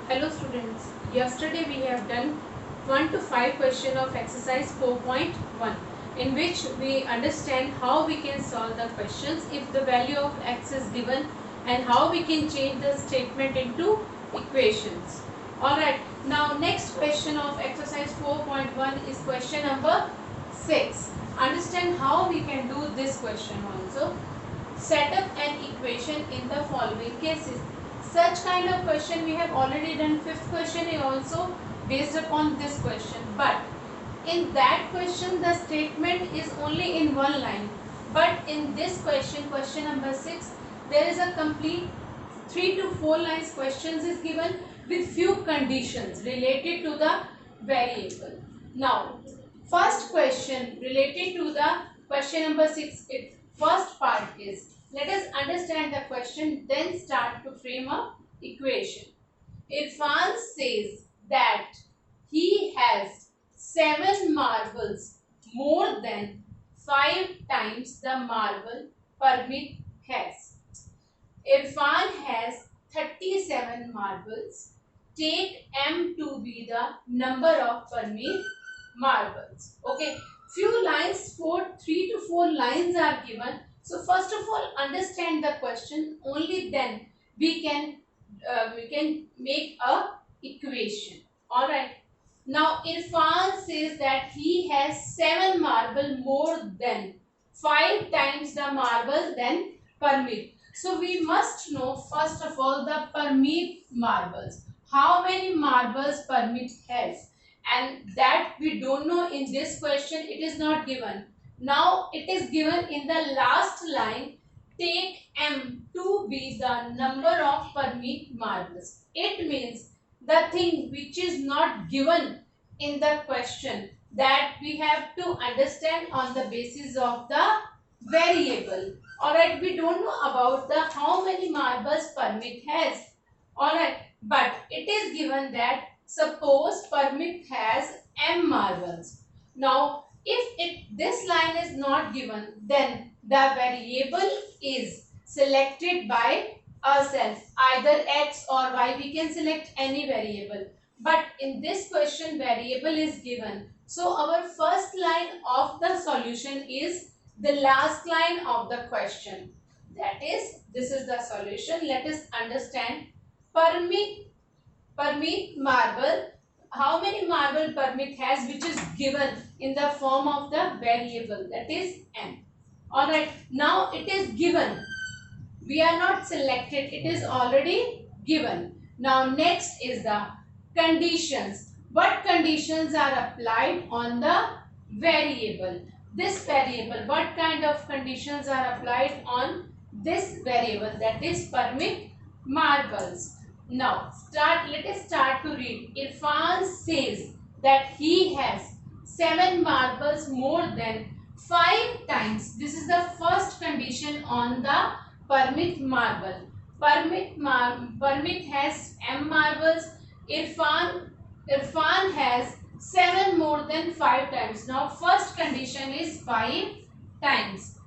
Hello students, yesterday we have done 1 to 5 question of exercise 4.1 in which we understand how we can solve the questions if the value of x is given and how we can change the statement into equations. Alright, now next question of exercise 4.1 is question number 6. Understand how we can do this question also. Set up an equation in the following cases. Such kind of question we have already done. Fifth question is also based upon this question, but in that question the statement is only in one line, but in this question, question number 6, there is a complete 3 to 4 lines questions is given with few conditions related to the variable. Now first question related to the question number 6, its first part is, let us understand the question, then start to frame a equation. Irfan says that he has 7 marbles, more than 5 times the marble Parmit has. Irfan has 37 marbles. Take M to be the number of Parmit marbles. Okay, few lines, 3 to 4 lines are given. So first of all, understand the question. Only then we can make a equation. All right. Now Irfan says that he has 7 marble, more than 5 times the marble than Parmit. So we must know first of all the Parmit marbles. How many marbles Parmit has? And that we don't know in this question. It is not given. Now it is given in the last line. Take M to be the number of Parmit marbles. It means the thing which is not given in the question, that we have to understand on the basis of the variable. Alright, we don't know about the how many marbles Parmit has. Alright, but it is given that suppose Parmit has M marbles. Now if this line is not given, then the variable is selected by ourselves, either x or y. We can select any variable, but in this question variable is given. So our first line of the solution is the last line of the question. That is, this is the solution. Let us understand. Parmit marble, how many marble Parmit has, which is given in the form of the variable, that is M. Alright, now it is given. We are not selected, it is already given. Now next is the conditions. What conditions are applied on the variable? This variable, what kind of conditions are applied on this variable, that is Parmit marbles? Now let us start to read. Irfan says that he has 7 marbles, more than 5 times. This is the first condition on the Parmit marble. Parmit has M marbles. Irfan has 7 more than 5 times. Now first condition is 5 times.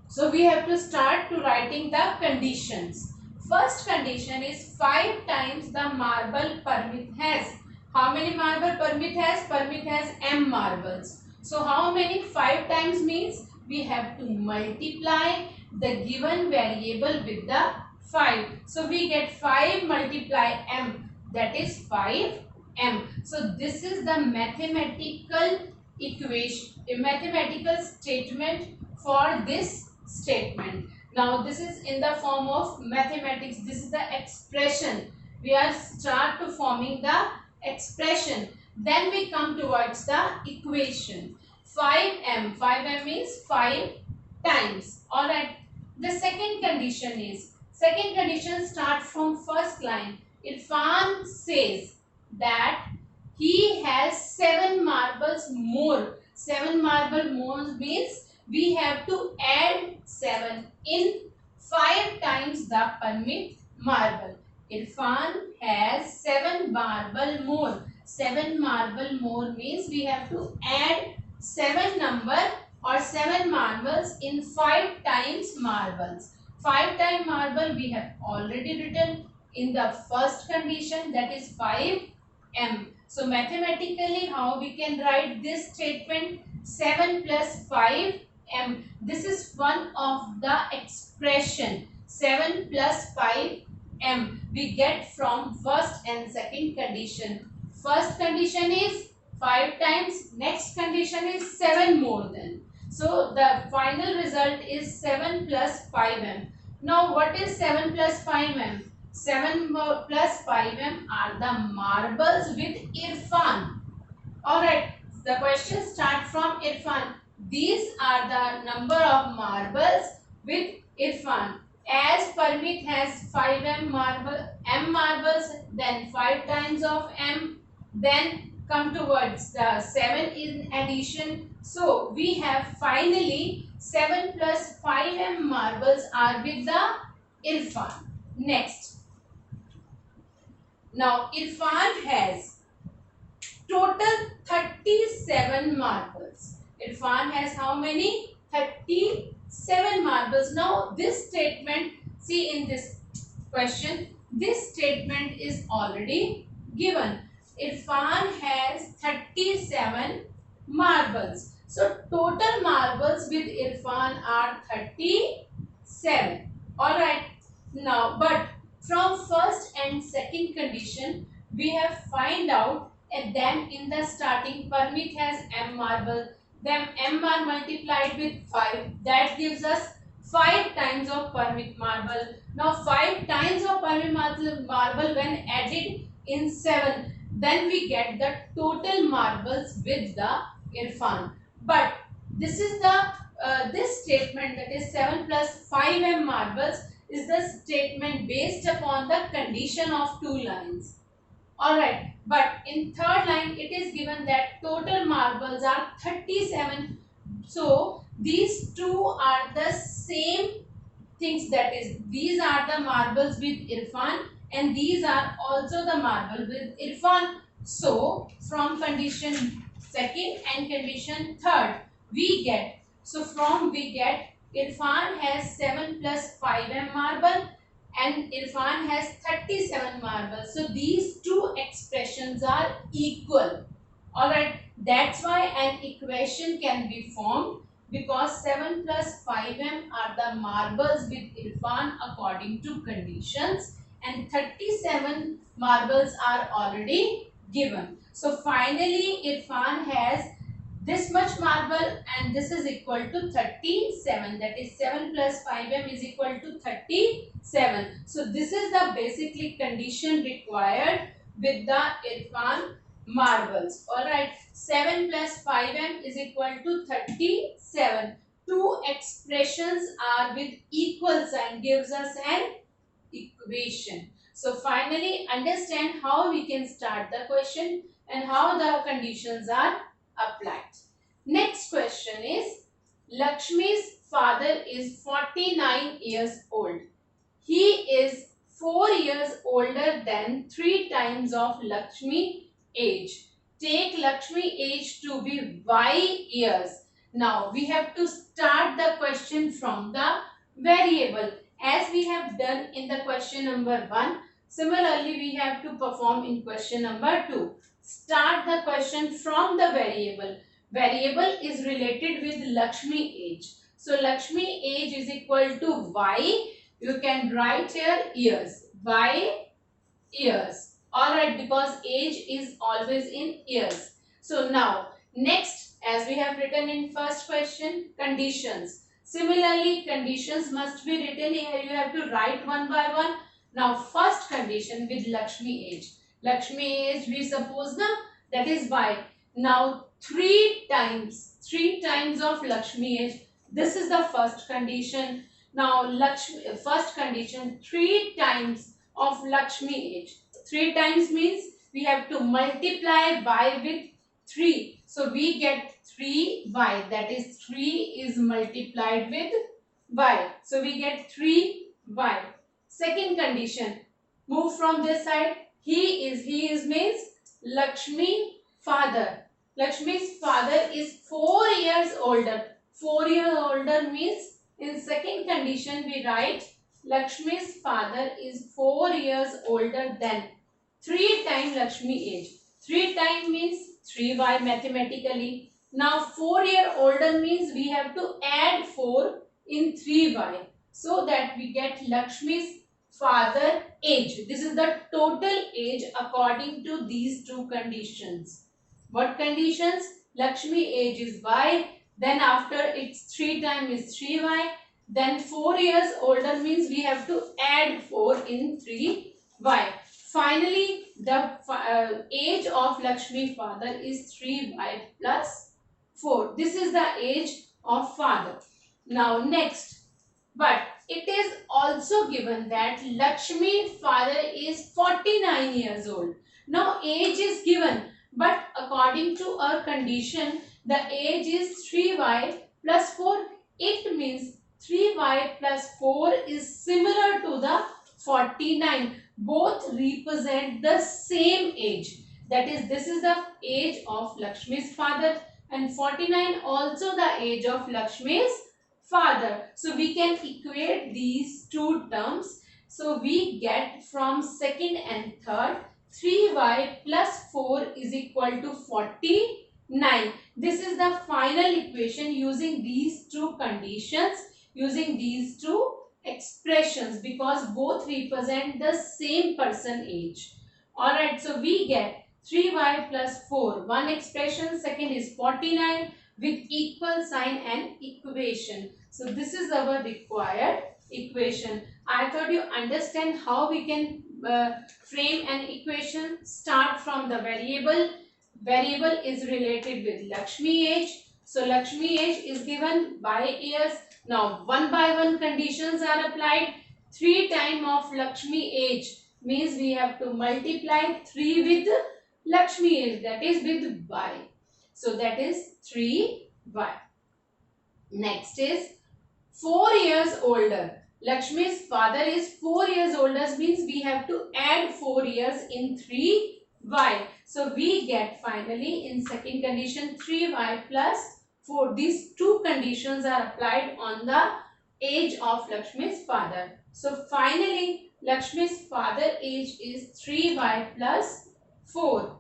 So we have to start to writing the conditions. First condition is 5 times the marble Parmit has. How many marble Parmit has? Parmit has M marbles. So how many 5 times means? We have to multiply the given variable with the 5. So we get 5 multiply M, that is 5M. So this is the mathematical equation, a mathematical statement for this statement. Now this is in the form of mathematics. This is the expression. We are start to forming the expression. Then we come towards the equation. 5M means 5 times. Alright. The second condition start from first line. Irfan says that he has 7 marbles more. 7 marble more means we have to add 7 in 5 times the Parmit marble. Irfan has 7 marble more. 7 marble more means we have to add 7 number or 7 marbles in 5 times marbles. 5 times marble we have already written. in the first condition, that is 5m. So mathematically how we can write this statement? 7 plus 5m. This is one of the expression. 7 plus 5m we get from first and second condition. First condition is 5 times, next condition is 7 more than. So the final result is 7 plus 5m. Now what is 7 plus 5m? 7 plus 5m are the marbles with Irfan. Alright, the question starts from Irfan. These are the number of marbles with Irfan. As Parmit has 5m marbles, then 5 times of m, then come towards the 7 in addition. So we have finally 7 plus 5m marbles are with the Irfan. Next, now Irfan has total 37 marbles. Irfan has how many? 37 marbles. Now this statement, see in this question, this statement is already given. Irfan has 37 marbles. So total marbles with Irfan are 37. Alright. Now but from first and second condition we have find out, and then in the starting Parmit has m marble, then m are multiplied with 5, that gives us 5 times of Parmit marble. Now 5 times of Parmit marble when added in 7, then we get the total marbles with the Irfan. But this is the this statement, that is 7 plus 5m marbles, is the statement based upon the condition of 2 lines. Alright, but in third line it is given that total marbles are 37. So these two are the same things, that is these are the marbles with Irfan and these are also the marble with Irfan. So from condition second and condition third we get, so from we get Irfan has 7 plus 5m marble and Irfan has 37 marbles. So these two expressions are equal. Alright, that's why an equation can be formed, because 7 plus 5m are the marbles with Irfan according to conditions and 37 marbles are already given. So finally Irfan has this much marble and this is equal to 37, that is 7 plus 5m is equal to 37. So this is the basically condition required with the Irfan marbles. Alright, 7 plus 5m is equal to 37. Two expressions are with equal sign gives us an equation. So finally understand how we can start the question and how the conditions are applied. Next question is, Lakshmi's father is 49 years old. He is 4 years older than 3 times of Lakshmi age. Take Lakshmi age to be y years. Now we have to start the question from the variable as we have done in the question number 1. Similarly we have to perform in question number 2. Start the question from the variable. Variable is related with Lakshmi age. So Lakshmi age is equal to y. You can write here years. Y years. Alright, because age is always in years. So now next, as we have written in first question, conditions. Similarly, conditions must be written here. You have to write one by one. Now first condition with Lakshmi age. Lakshmi age we suppose na, that is y. Now 3 times of Lakshmi age. This is the first condition. Now first condition 3 times of Lakshmi age. 3 times means we have to multiply y with 3. So we get 3y, that is 3 is multiplied with y. So we get 3y. Second condition, move from this side. He is means Lakshmi father. Lakshmi's father is 4 years older. 4 years older means in second condition we write Lakshmi's father is 4 years older than 3 times Lakshmi age. 3 times means 3y mathematically. Now 4 year older means we have to add 4 in 3y so that we get Lakshmi's father age. This is the total age according to these two conditions. What conditions? Lakshmi age is y, then after it's 3 times is 3y, then 4 years older means we have to add 4 in 3y. Finally, the age of Lakshmi father is 3y plus 4. This is the age of father. Now next, but it is also given that Lakshmi father is 49 years old. Now age is given, but according to our condition, the age is 3y plus 4. It means 3y plus 4 is similar to the 49. Both represent the same age. That is, this is the age of Lakshmi's father, and 49 also the age of Lakshmi's father. So we can equate these two terms. So we get from second and third, 3y plus 4 is equal to 49. This is the final equation using these two conditions, using these two expressions, because both represent the same person age. Alright, so we get 3y plus 4. One expression, second is 49 with equal sign and equation. So this is our required equation. I thought you understand how we can frame an equation. Start from the variable. Variable is related with Lakshmi age. So Lakshmi age is given by years. Now one by one conditions are applied. 3 times of Lakshmi age means we have to multiply 3 with Lakshmi age, that is with y. So that is 3y. Next is 4 years older. Lakshmi's father is 4 years older means we have to add 4 years in 3y. So we get finally in second condition 3y plus 4. These two conditions are applied on the age of Lakshmi's father. So finally Lakshmi's father age is 3y plus 4.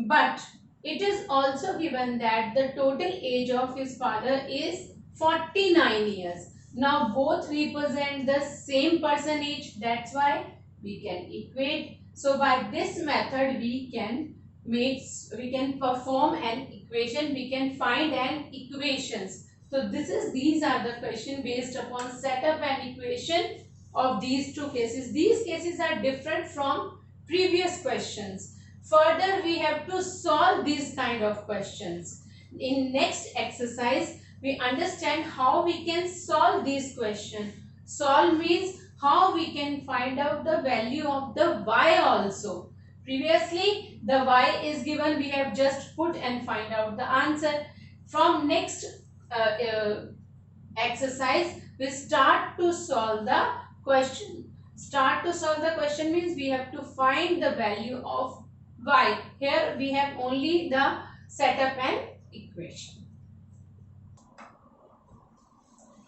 But it is also given that the total age of his father is 49 years. Now both represent the same person age. That's why we can equate. So by this method we can perform an equation. We can find an equations. So these are the question based upon setup and equation of these two cases. These cases are different from previous questions. Further, we have to solve these kind of questions. In next exercise, we understand how we can solve these questions. Solve means how we can find out the value of the y also. Previously, the y is given, we have just put and find out the answer. From next exercise, we start to solve the question. Start to solve the question means we have to find the value of y. Here we have only the setup and equation.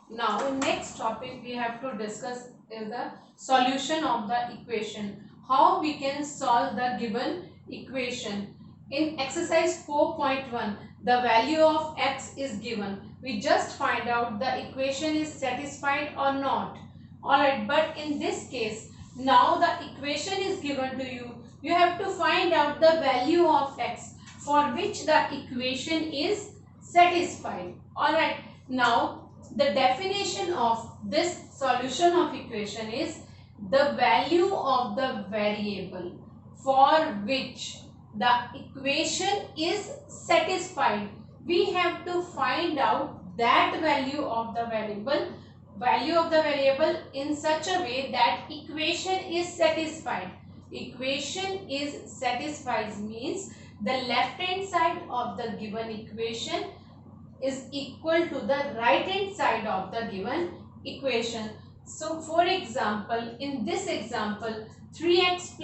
Now next topic we have to discuss is the solution of the equation. How we can solve the given equation. In exercise 4.1, the value of x is given. We just find out the equation is satisfied or not. Alright, but in this case, now the equation is given to you. You have to find out the value of x for which the equation is satisfied. Alright, now the definition of this solution of equation is the value of the variable for which the equation is satisfied. We have to find out that value of the variable in such a way that equation is satisfied. Equation is satisfied means the left hand side of the given equation is equal to the right hand side of the given equation. So for example, in this example, 3x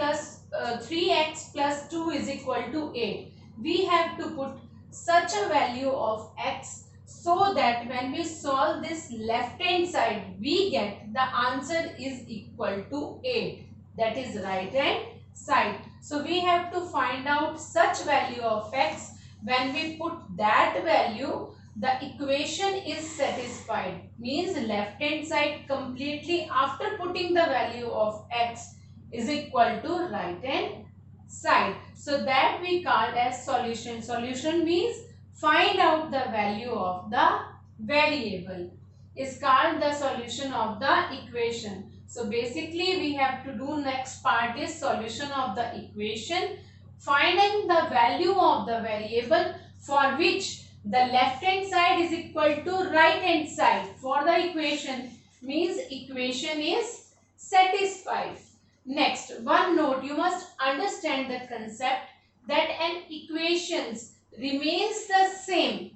plus 2 is equal to 8. We have to put such a value of x so that when we solve this left hand side, we get the answer is equal to 8. That is right hand side. So we have to find out such value of x. When we put that value, the equation is satisfied. Means left hand side completely after putting the value of x is equal to right hand side. So that we call as solution. Solution means find out the value of the variable is called the solution of the equation. So basically we have to do next part is solution of the equation, finding the value of the variable for which the left hand side is equal to right hand side for the equation, means equation is satisfied. Next, one note, you must understand the concept that an equations remains the same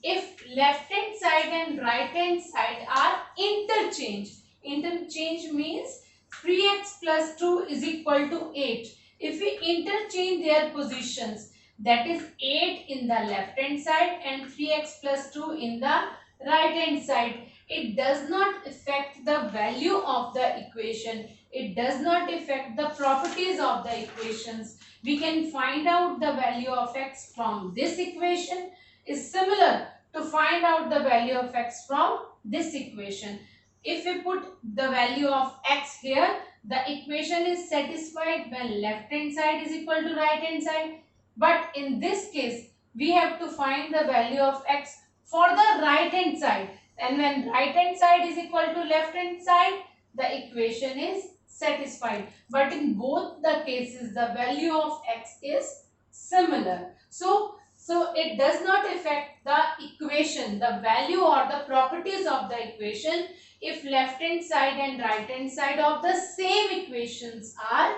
if left hand side and right hand side are interchanged. Interchange means 3x plus 2 is equal to 8. If we interchange their positions, that is 8 in the left hand side and 3x plus 2 in the right hand side, it does not affect the value of the equation. It does not affect the properties of the equations. We can find out the value of x from this equation is similar to find out the value of x from this equation. If we put the value of x here, the equation is satisfied when left hand side is equal to right hand side. But in this case, we have to find the value of x for the right hand side. And when right hand side is equal to left hand side, the equation is satisfied. But in both the cases, the value of x is similar. So it does not affect the equation, the value or the properties of the equation if left hand side and right hand side of the same equations are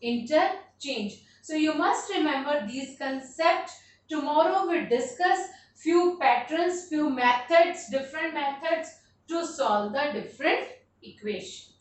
interchanged. So you must remember these concepts. Tomorrow we discuss few patterns, few methods, different methods to solve the different equation.